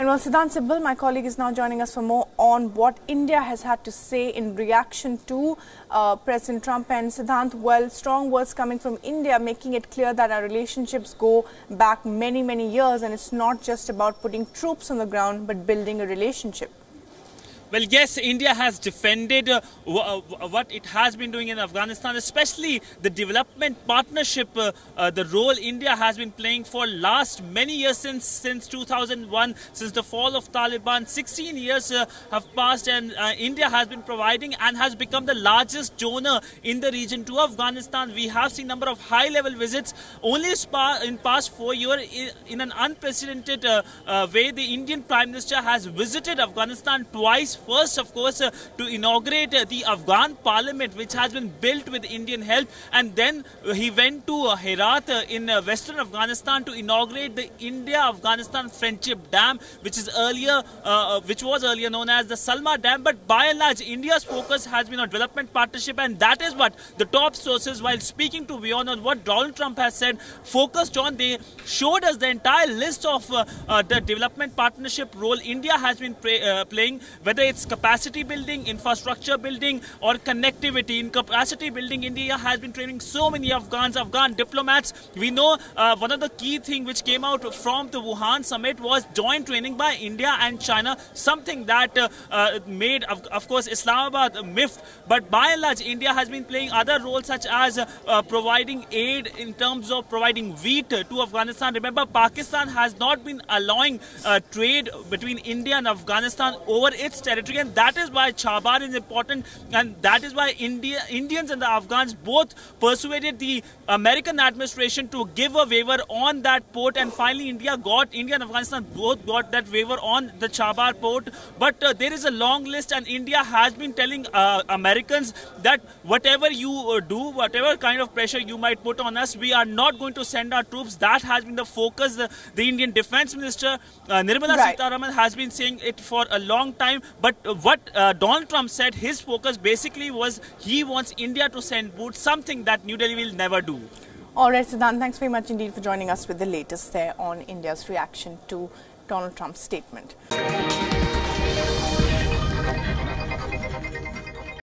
And well, Siddhant Sibal, my colleague, is now joining us for more on what India has had to say in reaction to President Trump. And Siddhant, well, strong words coming from India, making it clear that our relationships go back many, many years. And it's not just about putting troops on the ground, but building a relationship. Well, yes, India has defended what it has been doing in Afghanistan, especially the development partnership, the role India has been playing for last many years since 2001, since the fall of Taliban. 16 years have passed, and India has been providing and has become the largest donor in the region to Afghanistan. We have seen number of high-level visits only in past 4 years. In an unprecedented way, the Indian Prime Minister has visited Afghanistan twice. First, of course, to inaugurate the Afghan parliament, which has been built with Indian help, and then he went to Herat in western Afghanistan to inaugurate the India-Afghanistan Friendship Dam, which was earlier known as the Salma Dam. But by and large, India's focus has been on development partnership, and that is what the top sources, while speaking to beyond on what Donald Trump has said, focused on. They showed us the entire list of the development partnership role India has been playing, whether it's capacity building, infrastructure building, or connectivity. In capacity building, India has been training so many Afghan diplomats. We know one of the key things which came out from the Wuhan summit was joint training by India and China, something that made, of course, Islamabad miffed. But by and large, India has been playing other roles, such as providing aid in terms of providing wheat to Afghanistan. Remember, Pakistan has not been allowing trade between India and Afghanistan over its territory, and that is why Chabahar is important, and that is why Indians and the Afghans both persuaded the American administration to give a waiver on that port, and finally India and Afghanistan both got that waiver on the Chabahar port. But there is a long list, and India has been telling Americans that whatever you do, whatever kind of pressure you might put on us, we are not going to send our troops. That has been the focus. The Indian Defence Minister Nirmala Sitharaman has been saying it for a long time. But what Donald Trump said, his focus basically was he wants India to send boots, something that New Delhi will never do. All right, Siddhant, thanks very much indeed for joining us with the latest there on India's reaction to Donald Trump's statement.